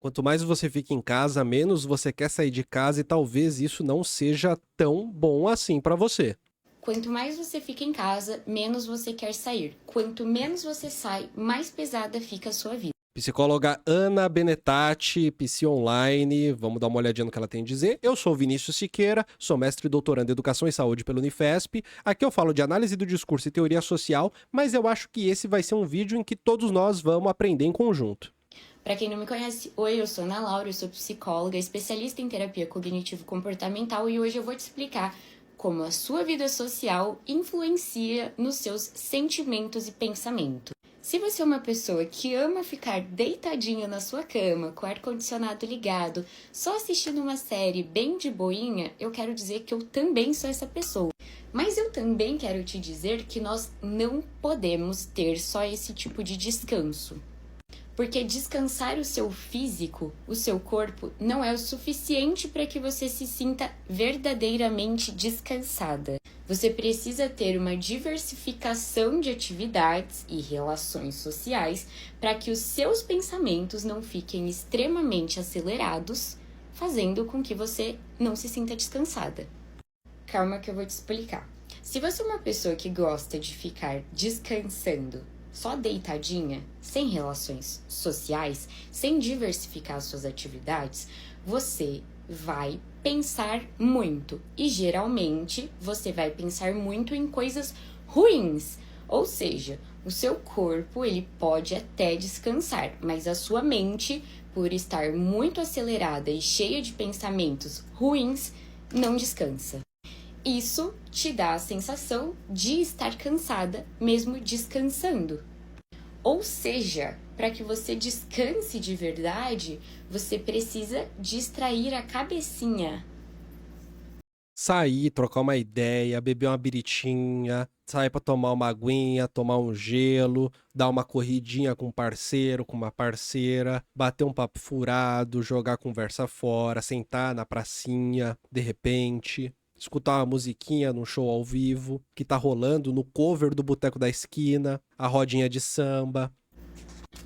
Quanto mais você fica em casa, menos você quer sair de casa e talvez isso não seja tão bom assim pra você. Quanto mais você fica em casa, menos você quer sair. Quanto menos você sai, mais pesada fica a sua vida. Psicóloga Ana Benetatti, Psi Online, vamos dar uma olhadinha no que ela tem a dizer. Eu sou Vinícius Siqueira, sou mestre e doutorando em Educação e Saúde pelo Unifesp. Aqui eu falo de análise do discurso e teoria social, mas eu acho que esse vai ser um vídeo em que todos nós vamos aprender em conjunto. Para quem não me conhece, oi, eu sou Ana Laura, eu sou psicóloga, especialista em terapia cognitivo-comportamental e hoje eu vou te explicar como a sua vida social influencia nos seus sentimentos e pensamentos. Se você é uma pessoa que ama ficar deitadinha na sua cama, com o ar-condicionado ligado, só assistindo uma série bem de boinha, eu quero dizer que eu também sou essa pessoa. Mas eu também quero te dizer que nós não podemos ter só esse tipo de descanso. Porque descansar o seu físico, o seu corpo, não é o suficiente para que você se sinta verdadeiramente descansada. Você precisa ter uma diversificação de atividades e relações sociais para que os seus pensamentos não fiquem extremamente acelerados, fazendo com que você não se sinta descansada. Calma que eu vou te explicar. Se você é uma pessoa que gosta de ficar descansando só deitadinha, sem relações sociais, sem diversificar suas atividades, você vai pensar muito. E geralmente você vai pensar muito em coisas ruins. Ou seja, o seu corpo ele pode até descansar, mas a sua mente, por estar muito acelerada e cheia de pensamentos ruins, não descansa. Isso te dá a sensação de estar cansada, mesmo descansando. Ou seja, para que você descanse de verdade, você precisa distrair a cabecinha. Sair, trocar uma ideia, beber uma biritinha, sair pra tomar uma aguinha, tomar um gelo, dar uma corridinha com um parceiro, com uma parceira, bater um papo furado, jogar a conversa fora, sentar na pracinha, de repente, escutar uma musiquinha num show ao vivo que tá rolando no cover do Boteco da Esquina, a rodinha de samba.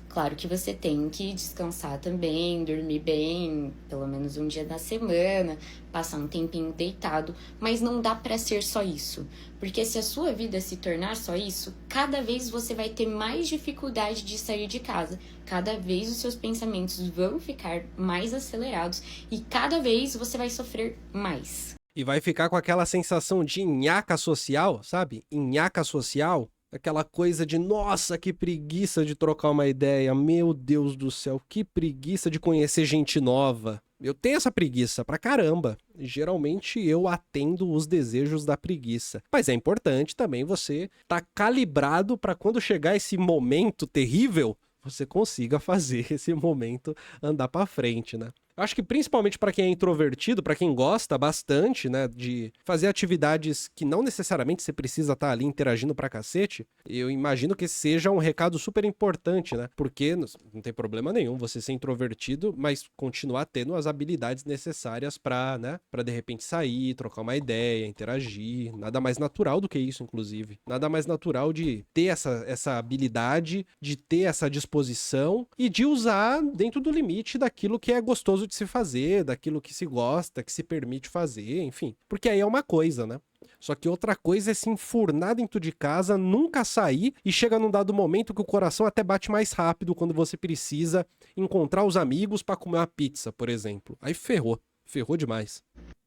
Claro que você tem que descansar também, dormir bem, pelo menos um dia da semana, passar um tempinho deitado, mas não dá para ser só isso. Porque se a sua vida se tornar só isso, cada vez você vai ter mais dificuldade de sair de casa. Cada vez os seus pensamentos vão ficar mais acelerados e cada vez você vai sofrer mais. E vai ficar com aquela sensação de nhaca social, sabe? Nhaca social. Aquela coisa de, nossa, que preguiça de trocar uma ideia. Meu Deus do céu, que preguiça de conhecer gente nova. Eu tenho essa preguiça pra caramba. Geralmente eu atendo os desejos da preguiça. Mas é importante também você estar calibrado pra quando chegar esse momento terrível, você consiga fazer esse momento andar pra frente, né? Eu acho que principalmente para quem é introvertido, para quem gosta bastante, né, de fazer atividades que não necessariamente você precisa estar ali interagindo pra cacete, eu imagino que esse seja um recado super importante, né? Porque não tem problema nenhum você ser introvertido, mas continuar tendo as habilidades necessárias pra, né, para de repente sair, trocar uma ideia, interagir, nada mais natural do que isso, inclusive. Nada mais natural de ter essa habilidade, de ter essa disposição e de usar dentro do limite daquilo que é gostoso de se fazer, daquilo que se gosta, que se permite fazer, enfim. Porque aí é uma coisa, né? Só que outra coisa é se enfurnar dentro de casa, nunca sair e chega num dado momento que o coração até bate mais rápido quando você precisa encontrar os amigos pra comer uma pizza, por exemplo. Aí ferrou. Ferrou demais.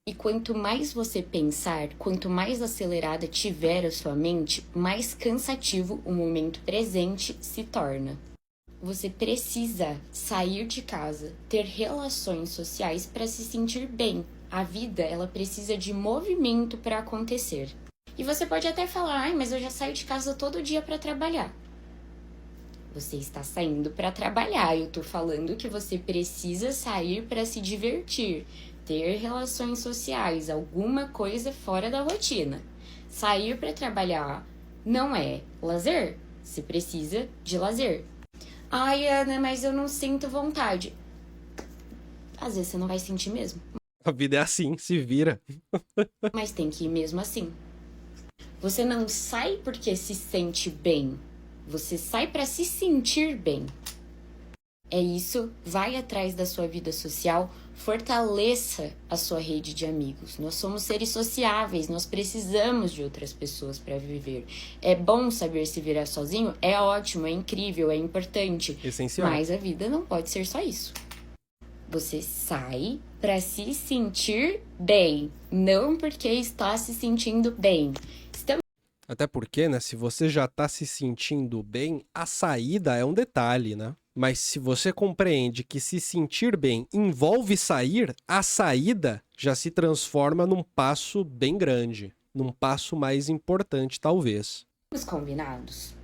E quanto mais você pensar, quanto mais acelerada tiver a sua mente, mais cansativo o momento presente se torna. Você precisa sair de casa, ter relações sociais para se sentir bem. A vida, ela precisa de movimento para acontecer. E você pode até falar, ai, mas eu já saio de casa todo dia para trabalhar. Você está saindo para trabalhar. Eu tô falando que você precisa sair para se divertir, ter relações sociais, alguma coisa fora da rotina. Sair para trabalhar não é lazer. Você precisa de lazer. Ai, Ana, mas eu não sinto vontade. Às vezes você não vai sentir mesmo. A vida é assim, se vira. Mas tem que ir mesmo assim. Você não sai porque se sente bem. Você sai para se sentir bem. É isso, vai atrás da sua vida social, fortaleça a sua rede de amigos. Nós somos seres sociáveis, nós precisamos de outras pessoas para viver. É bom saber se virar sozinho? É ótimo, é incrível, é importante. Essencial. Mas a vida não pode ser só isso. Você sai para se sentir bem, não porque está se sentindo bem. Até porque, né, se você já tá se sentindo bem, a saída é um detalhe, né? Mas se você compreende que se sentir bem envolve sair, a saída já se transforma num passo bem grande, num passo mais importante, talvez. Estamos combinados?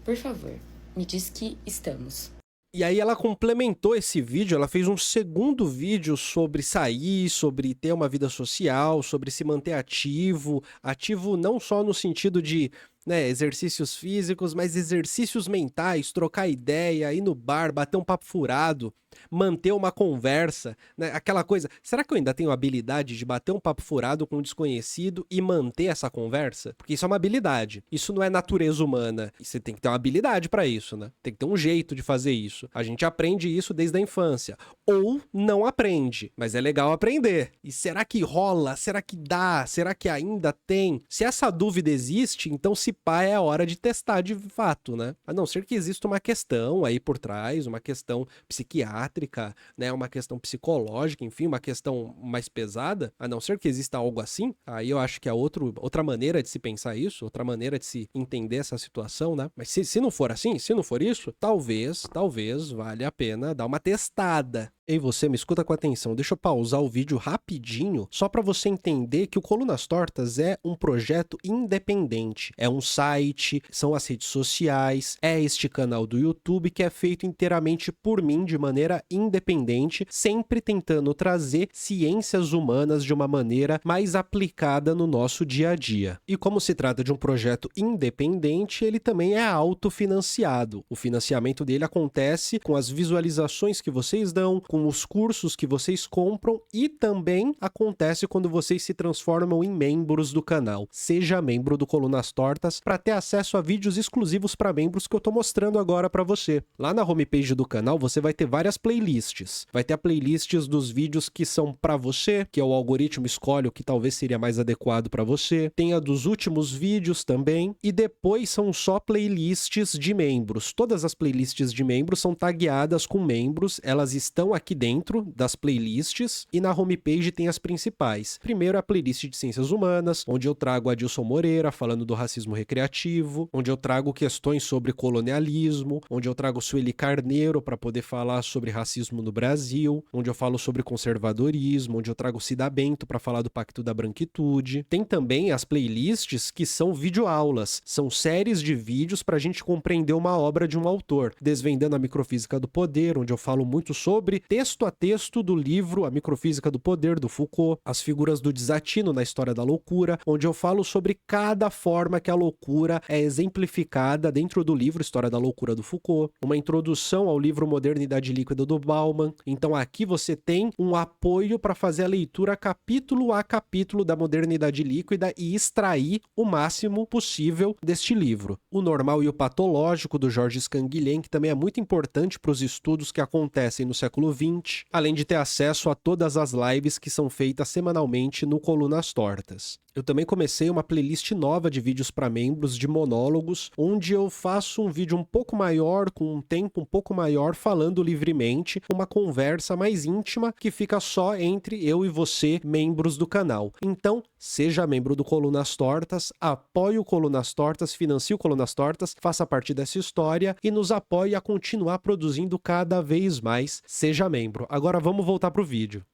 Por favor, me diz que estamos. E aí ela complementou esse vídeo, ela fez um segundo vídeo sobre sair, sobre ter uma vida social, sobre se manter ativo, ativo não só no sentido de, né, exercícios físicos, mas exercícios mentais, trocar ideia, ir no bar, bater um papo furado, manter uma conversa, né, aquela coisa, será que eu ainda tenho a habilidade de bater um papo furado com um desconhecido e manter essa conversa? Porque isso é uma habilidade, isso não é natureza humana, e você tem que ter uma habilidade pra isso, né? Tem que ter um jeito de fazer isso. A gente aprende isso desde a infância, ou não aprende, mas é legal aprender. E será que rola? Será que dá? Será que ainda tem? Se essa dúvida existe, então se pá é a hora de testar de fato, né? A não ser que exista uma questão aí por trás, uma questão psiquiátrica, né? Uma questão psicológica, enfim, uma questão mais pesada, a não ser que exista algo assim, aí eu acho que é outra maneira de se pensar isso, outra maneira de se entender essa situação, né? Mas se não for assim, se não for isso, talvez valha a pena dar uma testada. Ei, você, me escuta com atenção, deixa eu pausar o vídeo rapidinho, só para você entender que o Colunas Tortas é um projeto independente. É um site, são as redes sociais, é este canal do YouTube que é feito inteiramente por mim, de maneira independente, sempre tentando trazer ciências humanas de uma maneira mais aplicada no nosso dia a dia. E como se trata de um projeto independente, ele também é autofinanciado. O financiamento dele acontece com as visualizações que vocês dão, com os cursos que vocês compram e também acontece quando vocês se transformam em membros do canal. Seja membro do Colunas Tortas para ter acesso a vídeos exclusivos para membros que eu tô mostrando agora para você. Lá na homepage do canal você vai ter várias playlists. Vai ter a playlist dos vídeos que são para você, que é o algoritmo escolhe o que talvez seria mais adequado para você. Tem a dos últimos vídeos também e depois são só playlists de membros. Todas as playlists de membros são tagueadas com membros, elas estão aqui dentro das playlists e na homepage tem as principais. Primeiro a playlist de Ciências Humanas, onde eu trago Adilson Moreira falando do racismo recreativo, onde eu trago questões sobre colonialismo, onde eu trago Sueli Carneiro para poder falar sobre racismo no Brasil, onde eu falo sobre conservadorismo, onde eu trago Cida Bento para falar do Pacto da Branquitude. Tem também as playlists que são videoaulas, são séries de vídeos para a gente compreender uma obra de um autor, desvendando a microfísica do poder, onde eu falo muito sobre texto a texto do livro A Microfísica do Poder, do Foucault, as figuras do desatino na história da loucura, onde eu falo sobre cada forma que a loucura é exemplificada dentro do livro História da Loucura do Foucault, uma introdução ao livro Modernidade Líquida do Bauman. Então aqui você tem um apoio para fazer a leitura capítulo a capítulo da Modernidade Líquida e extrair o máximo possível deste livro. O Normal e o Patológico, do Georges Canguilhem, que também é muito importante para os estudos que acontecem no século XX, além de ter acesso a todas as lives que são feitas semanalmente no Colunas Tortas. Eu também comecei uma playlist nova de vídeos para membros de monólogos, onde eu faço um vídeo um pouco maior, com um tempo um pouco maior, falando livremente, uma conversa mais íntima que fica só entre eu e você, membros do canal. Então, seja membro do Colunas Tortas, apoie o Colunas Tortas, financie o Colunas Tortas, faça parte dessa história e nos apoie a continuar produzindo cada vez mais. Seja membro. Agora vamos voltar pro vídeo.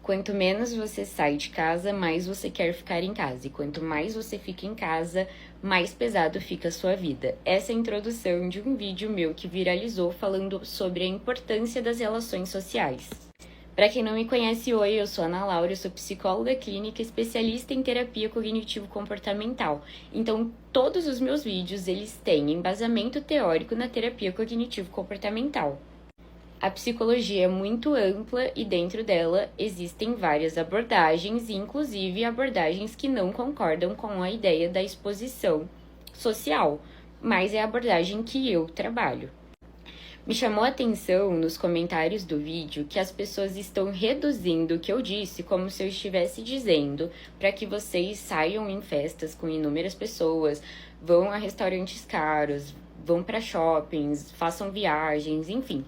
Quanto menos você sai de casa, mais você quer ficar em casa. E quanto mais você fica em casa, mais pesado fica a sua vida. Essa é a introdução de um vídeo meu que viralizou falando sobre a importância das relações sociais. Para quem não me conhece, oi, eu sou Ana Laura, eu sou psicóloga clínica, especialista em terapia cognitivo-comportamental. Então, todos os meus vídeos, eles têm embasamento teórico na terapia cognitivo-comportamental. A psicologia é muito ampla e dentro dela existem várias abordagens, inclusive abordagens que não concordam com a ideia da exposição social, mas é a abordagem que eu trabalho. Me chamou a atenção nos comentários do vídeo que as pessoas estão reduzindo o que eu disse como se eu estivesse dizendo para que vocês saiam em festas com inúmeras pessoas, vão a restaurantes caros, vão para shoppings, façam viagens, enfim.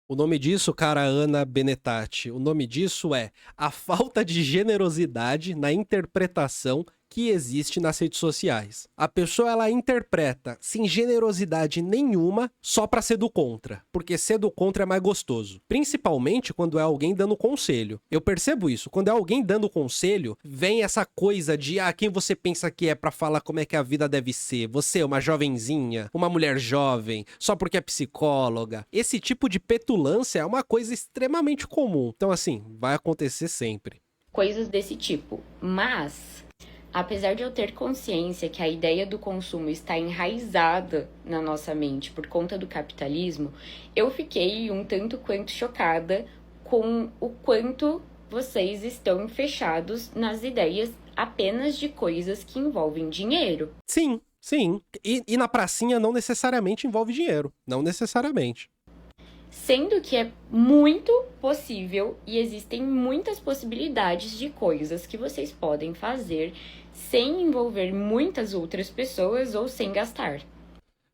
O nome disso, cara, Ana Benetatti, o nome disso é a falta de generosidade na interpretação que existe nas redes sociais. A pessoa, ela interpreta sem generosidade nenhuma só pra ser do contra, porque ser do contra é mais gostoso. Principalmente quando é alguém dando conselho. Eu percebo isso, quando é alguém dando conselho, vem essa coisa de, quem você pensa que é pra falar como é que a vida deve ser? Você é uma jovenzinha, uma mulher jovem, só porque é psicóloga. Esse tipo de petulância é uma coisa extremamente comum. Então, assim, vai acontecer sempre. Coisas desse tipo. Mas, apesar de eu ter consciência que a ideia do consumo está enraizada na nossa mente por conta do capitalismo, eu fiquei um tanto quanto chocada com o quanto vocês estão fechados nas ideias apenas de coisas que envolvem dinheiro. Sim, sim. E na pracinha não necessariamente envolve dinheiro. Não necessariamente. Sendo que é muito possível e existem muitas possibilidades de coisas que vocês podem fazer sem envolver muitas outras pessoas ou sem gastar.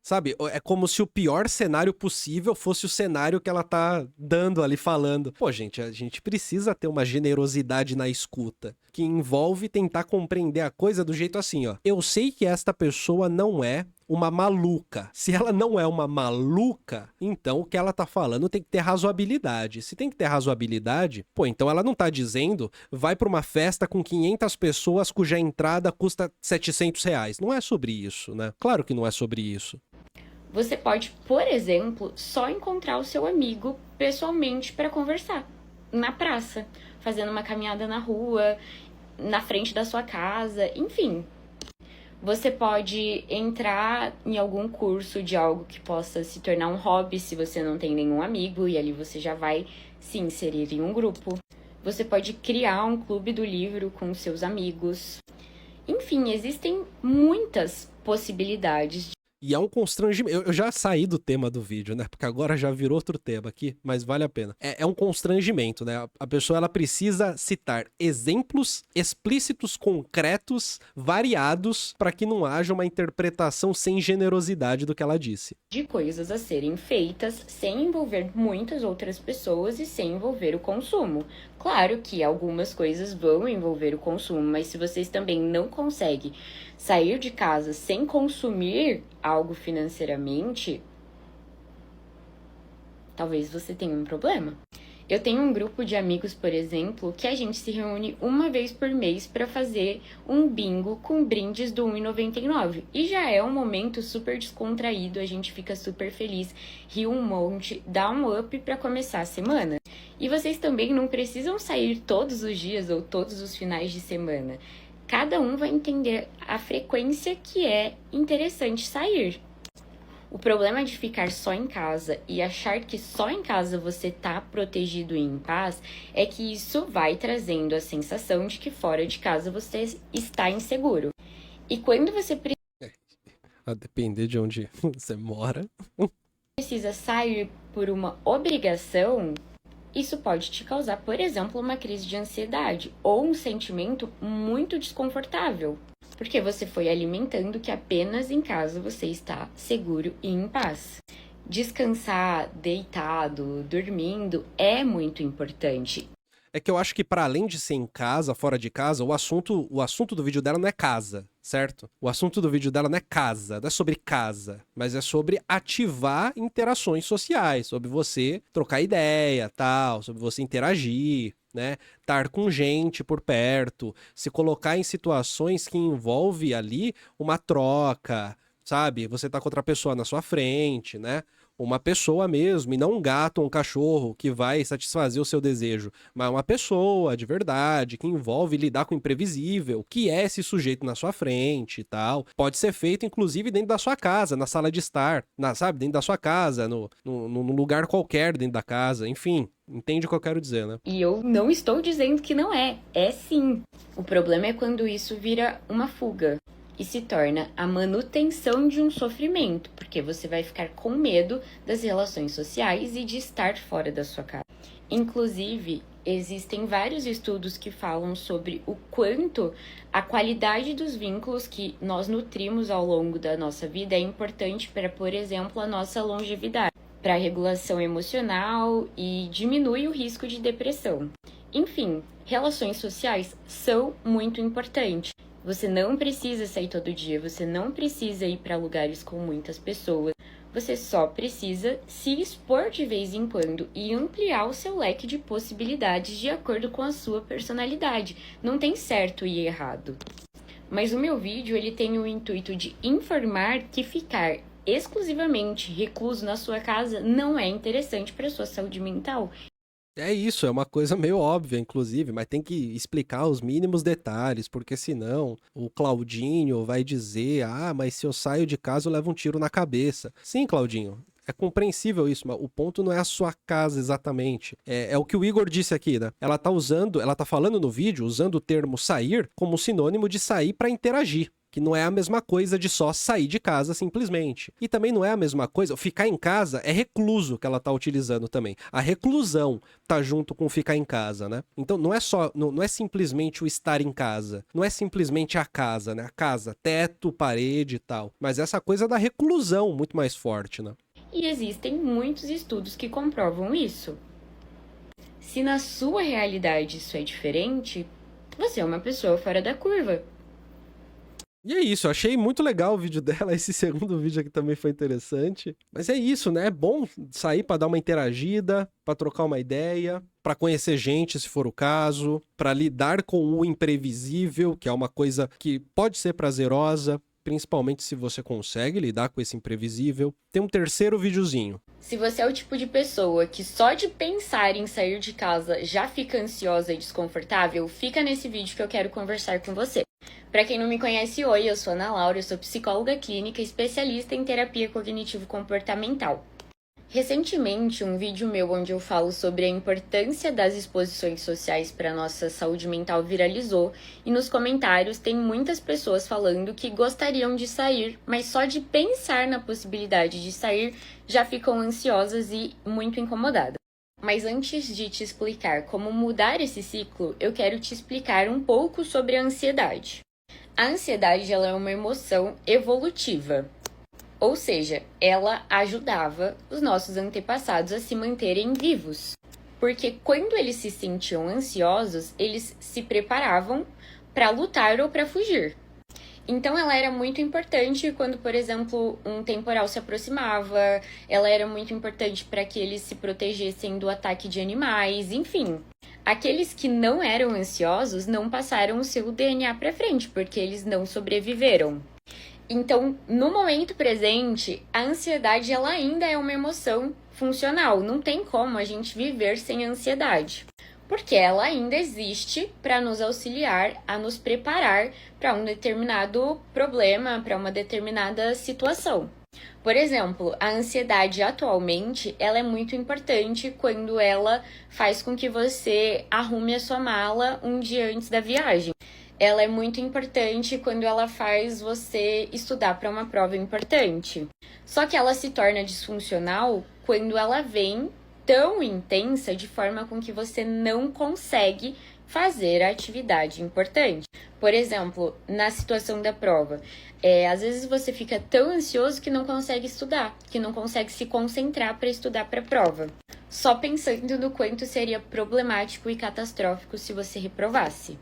Sabe, é como se o pior cenário possível fosse o cenário que ela tá dando ali, falando. Pô, gente, a gente precisa ter uma generosidade na escuta, que envolve tentar compreender a coisa do jeito assim, ó. Eu sei que esta pessoa não é uma maluca. Se ela não é uma maluca, então o que ela tá falando tem que ter razoabilidade. Se tem que ter razoabilidade, pô, então ela não tá dizendo vai pra uma festa com 500 pessoas cuja entrada custa R$700. Não é sobre isso, né? Claro que não é sobre isso. Você pode, por exemplo, só encontrar o seu amigo pessoalmente para conversar, na praça, fazendo uma caminhada na rua, na frente da sua casa, enfim. Você pode entrar em algum curso de algo que possa se tornar um hobby se você não tem nenhum amigo, e ali você já vai se inserir em um grupo. Você pode criar um clube do livro com seus amigos. Enfim, existem muitas possibilidades. E é um constrangimento. Eu já saí do tema do vídeo, né? Porque agora já virou outro tema aqui, mas vale a pena. É um constrangimento, né? A pessoa, ela precisa citar exemplos explícitos, concretos, variados, para que não haja uma interpretação sem generosidade do que ela disse. De coisas a serem feitas sem envolver muitas outras pessoas e sem envolver o consumo. Claro que algumas coisas vão envolver o consumo, mas se vocês também não conseguem sair de casa sem consumir algo financeiramente, talvez você tenha um problema. Eu tenho um grupo de amigos, por exemplo, que a gente se reúne uma vez por mês para fazer um bingo com brindes do R$1,99. E já é um momento super descontraído, a gente fica super feliz, ri um monte, dá um up para começar a semana. E vocês também não precisam sair todos os dias ou todos os finais de semana. Cada um vai entender a frequência que é interessante sair. O problema de ficar só em casa e achar que só em casa você tá protegido e em paz é que isso vai trazendo a sensação de que fora de casa você está inseguro. E quando você A depender de onde você mora. precisa sair por uma obrigação, isso pode te causar, por exemplo, uma crise de ansiedade ou um sentimento muito desconfortável. Porque você foi alimentando que apenas em casa você está seguro e em paz. Descansar, deitado, dormindo é muito importante. É que eu acho que para além de ser em casa, fora de casa, o assunto do vídeo dela não é casa, certo? O assunto do vídeo dela não é casa, não é sobre casa, mas é sobre ativar interações sociais, sobre você trocar ideia, tal, sobre você interagir, né? Estar com gente por perto, se colocar em situações que envolve ali uma troca, sabe? Você tá com outra pessoa na sua frente, né? Uma pessoa mesmo, e não um gato ou um cachorro que vai satisfazer o seu desejo, mas uma pessoa de verdade, que envolve lidar com o imprevisível, que é esse sujeito na sua frente e tal. Pode ser feito, inclusive, dentro da sua casa, na sala de estar, sabe? Dentro da sua casa, no lugar qualquer dentro da casa, enfim. Entende o que eu quero dizer, né? E eu não estou dizendo que não é. É sim. O problema é quando isso vira uma fuga. e se torna a manutenção de um sofrimento, porque você vai ficar com medo das relações sociais e de estar fora da sua casa. Inclusive, existem vários estudos que falam sobre o quanto a qualidade dos vínculos que nós nutrimos ao longo da nossa vida é importante para, por exemplo, a nossa longevidade, para a regulação emocional e diminui o risco de depressão. Enfim, relações sociais são muito importantes. Você não precisa sair todo dia, você não precisa ir para lugares com muitas pessoas. Você só precisa se expor de vez em quando e ampliar o seu leque de possibilidades de acordo com a sua personalidade. Não tem certo e errado. Mas o meu vídeo ele tem o intuito de informar que ficar exclusivamente recluso na sua casa não é interessante para a sua saúde mental. É isso, é uma coisa meio óbvia, inclusive, mas tem que explicar os mínimos detalhes, porque senão o Claudinho vai dizer, mas se eu saio de casa eu levo um tiro na cabeça. Sim, Claudinho, é compreensível isso, mas o ponto não é a sua casa exatamente. É o que o Igor disse aqui, né? Ela tá falando no vídeo, usando o termo sair como sinônimo de sair para interagir. Que não é a mesma coisa de só sair de casa simplesmente. E também não é a mesma coisa, ficar em casa é recluso que ela tá utilizando também. A reclusão tá junto com ficar em casa, né? Então não é simplesmente o estar em casa. Não é simplesmente a casa, né? A casa, teto, parede e tal. Mas essa coisa da reclusão muito mais forte, né? E existem muitos estudos que comprovam isso. Se na sua realidade isso é diferente, você é uma pessoa fora da curva. E é isso, eu achei muito legal o vídeo dela, esse segundo vídeo aqui também foi interessante. Mas é isso, né? É bom sair pra dar uma interagida, pra trocar uma ideia, pra conhecer gente, se for o caso, pra lidar com o imprevisível, que é uma coisa que pode ser prazerosa, principalmente se você consegue lidar com esse imprevisível. Tem um terceiro videozinho. Se você é o tipo de pessoa que só de pensar em sair de casa já fica ansiosa e desconfortável, fica nesse vídeo que eu quero conversar com você. Para quem não me conhece, oi, eu sou Ana Laura, eu sou psicóloga clínica especialista em terapia cognitivo-comportamental. Recentemente, um vídeo meu onde eu falo sobre a importância das exposições sociais para a nossa saúde mental viralizou e nos comentários tem muitas pessoas falando que gostariam de sair, mas só de pensar na possibilidade de sair já ficam ansiosas e muito incomodadas. Mas antes de te explicar como mudar esse ciclo, eu quero te explicar um pouco sobre a ansiedade. A ansiedade ela é uma emoção evolutiva. Ou seja, ela ajudava os nossos antepassados a se manterem vivos. Porque quando eles se sentiam ansiosos, eles se preparavam para lutar ou para fugir. Então ela era muito importante quando, por exemplo, um temporal se aproximava, ela era muito importante para que eles se protegessem do ataque de animais, enfim. Aqueles que não eram ansiosos não passaram o seu DNA para frente, porque eles não sobreviveram. Então, no momento presente, a ansiedade ela ainda é uma emoção funcional. Não tem como a gente viver sem ansiedade, porque ela ainda existe para nos auxiliar a nos preparar para um determinado problema, para uma determinada situação. Por exemplo, a ansiedade atualmente ela é muito importante quando ela faz com que você arrume a sua mala um dia antes da viagem. Ela é muito importante quando ela faz você estudar para uma prova importante. Só que ela se torna disfuncional quando ela vem tão intensa de forma com que você não consegue fazer a atividade importante. Por exemplo, na situação da prova, às vezes você fica tão ansioso que não consegue estudar, que não consegue se concentrar para estudar para a prova. Só pensando no quanto seria problemático e catastrófico se você reprovasse.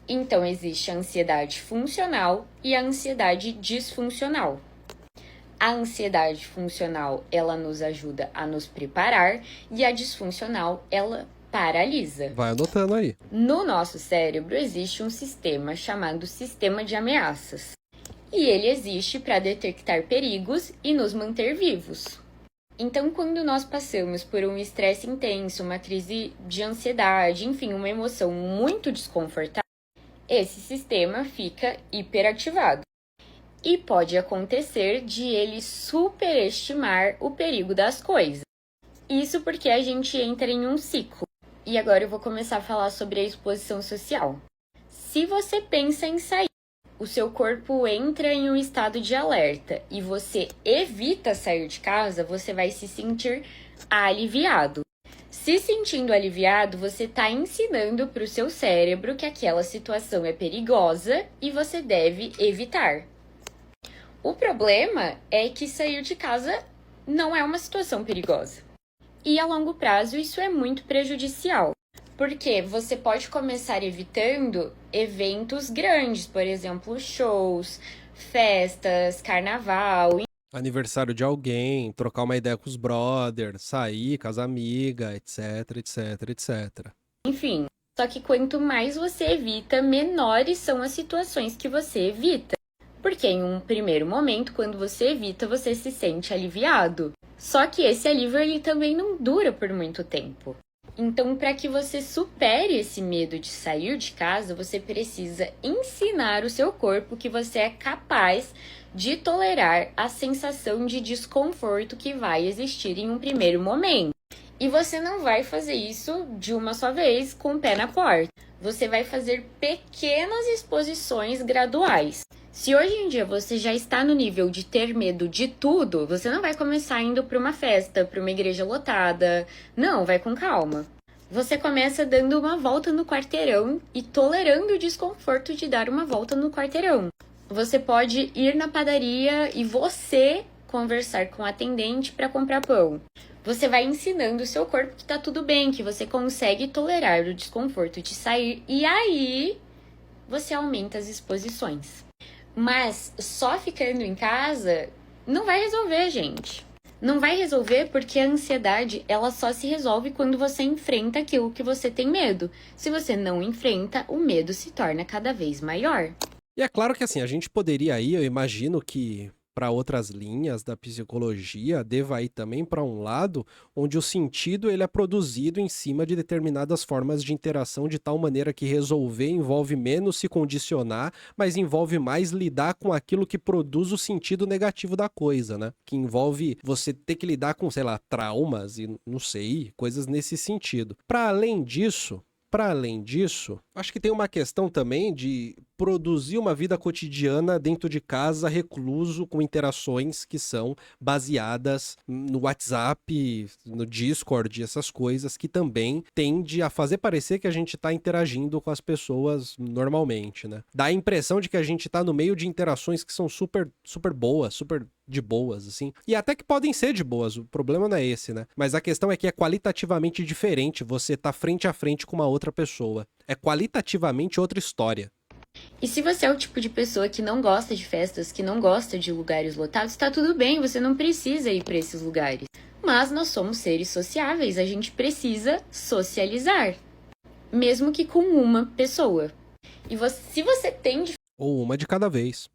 Então, existe a ansiedade funcional e a ansiedade disfuncional. A ansiedade funcional, ela nos ajuda a nos preparar e a disfuncional, ela paralisa. Vai anotando aí. No nosso cérebro existe um sistema chamado sistema de ameaças. E ele existe para detectar perigos e nos manter vivos. Então, quando nós passamos por um estresse intenso, uma crise de ansiedade, enfim, uma emoção muito desconfortável, esse sistema fica hiperativado. E pode acontecer de ele superestimar o perigo das coisas. Isso porque a gente entra em um ciclo. E agora eu vou começar a falar sobre a exposição social. Se você pensa em sair o seu corpo entra em um estado de alerta e você evita sair de casa, você vai se sentir aliviado. Se sentindo aliviado, você está ensinando para o seu cérebro que aquela situação é perigosa e você deve evitar. O problema é que sair de casa não é uma situação perigosa. E a longo prazo isso é muito prejudicial. Porque você pode começar evitando eventos grandes, por exemplo, shows, festas, carnaval. Aniversário de alguém, trocar uma ideia com os brothers, sair com as amigas, etc, etc, etc. Enfim, só que quanto mais você evita, menores são as situações que você evita. Porque em um primeiro momento, quando você evita, você se sente aliviado. Só que esse alívio ele também não dura por muito tempo. Então, para que você supere esse medo de sair de casa, você precisa ensinar o seu corpo que você é capaz de tolerar a sensação de desconforto que vai existir em um primeiro momento. E você não vai fazer isso de uma só vez com o pé na porta. Você vai fazer pequenas exposições graduais. Se hoje em dia você já está no nível de ter medo de tudo, você não vai começar indo para uma festa, para uma igreja lotada. Não, vai com calma. Você começa dando uma volta no quarteirão e tolerando o desconforto de dar uma volta no quarteirão. Você pode ir na padaria e você conversar com o atendente para comprar pão. Você vai ensinando o seu corpo que tá tudo bem, que você consegue tolerar o desconforto de sair e aí você aumenta as exposições. Mas só ficando em casa não vai resolver, gente. Não vai resolver porque a ansiedade, ela só se resolve quando você enfrenta aquilo que você tem medo. Se você não enfrenta, o medo se torna cada vez maior. E é claro que assim, a gente poderia ir, eu imagino que para outras linhas da psicologia, deva ir também para um lado onde o sentido ele é produzido em cima de determinadas formas de interação de tal maneira que resolver envolve menos se condicionar, mas envolve mais lidar com aquilo que produz o sentido negativo da coisa, né? Que envolve você ter que lidar com, sei lá, traumas e não sei, coisas nesse sentido. Para além disso, acho que tem uma questão também de produzir uma vida cotidiana dentro de casa, recluso, com interações que são baseadas no WhatsApp, no Discord, essas coisas que também tende a fazer parecer que a gente está interagindo com as pessoas normalmente, né? Dá a impressão de que a gente está no meio de interações que são super, super boas, super de boas, assim. E até que podem ser de boas, o problema não é esse, né? Mas a questão é que é qualitativamente diferente você tá frente a frente com uma outra pessoa. É qualitativamente outra história. E se você é o tipo de pessoa que não gosta de festas, que não gosta de lugares lotados, tá tudo bem, você não precisa ir para esses lugares. Mas nós somos seres sociáveis, a gente precisa socializar. Mesmo que com uma pessoa. E se você tem Ou uma de cada vez.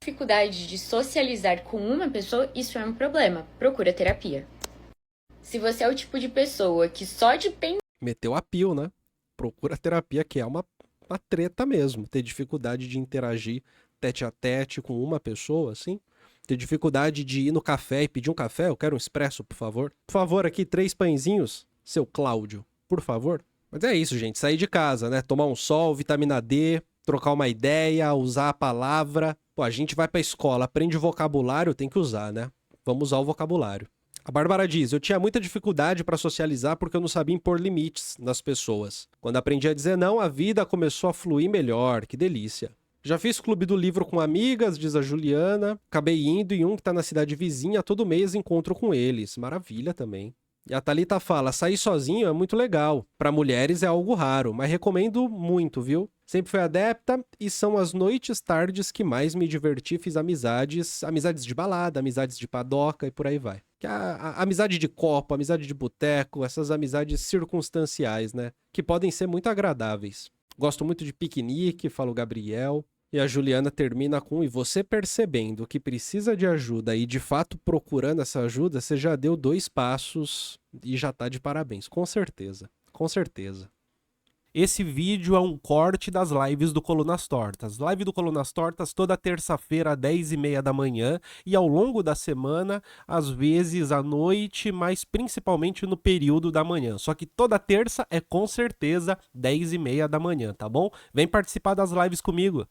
dificuldade de socializar com uma pessoa, isso é um problema. Procura terapia. Se você é o tipo de pessoa que só de pensar... Meteu a pio, né? Procura terapia, que é uma treta mesmo. Ter dificuldade de interagir tete a tete com uma pessoa, assim. Ter dificuldade de ir no café e pedir um café. Eu quero um expresso, por favor. Por favor, aqui 3 pãezinhos, seu Cláudio. Por favor. Mas é isso, gente. Sair de casa, né? Tomar um sol, vitamina D, trocar uma ideia, usar a palavra. Pô, a gente vai pra escola, aprende vocabulário, tem que usar, né? Vamos usar o vocabulário. A Bárbara diz, eu tinha muita dificuldade para socializar porque eu não sabia impor limites nas pessoas. Quando aprendi a dizer não, a vida começou a fluir melhor, que delícia. Já fiz clube do livro com amigas, diz a Juliana. Acabei indo em um que tá na cidade vizinha, todo mês encontro com eles. Maravilha também. E a Thalita fala, sair sozinho é muito legal. Para mulheres é algo raro, mas recomendo muito, viu? Sempre fui adepta e são as noites tardes que mais me diverti, fiz amizades de balada, amizades de padoca e por aí vai. Que a amizade de copo, amizade de boteco, essas amizades circunstanciais, né? Que podem ser muito agradáveis. Gosto muito de piquenique, fala o Gabriel. E a Juliana termina com, e você percebendo que precisa de ajuda e de fato procurando essa ajuda, você já deu 2 passos e já tá de parabéns. Com certeza, com certeza. Esse vídeo é um corte das lives do Colunas Tortas. Live do Colunas Tortas toda terça-feira, às 10h30 da manhã. E ao longo da semana, às vezes à noite, mas principalmente no período da manhã. Só que toda terça é com certeza 10h30 da manhã, tá bom? Vem participar das lives comigo.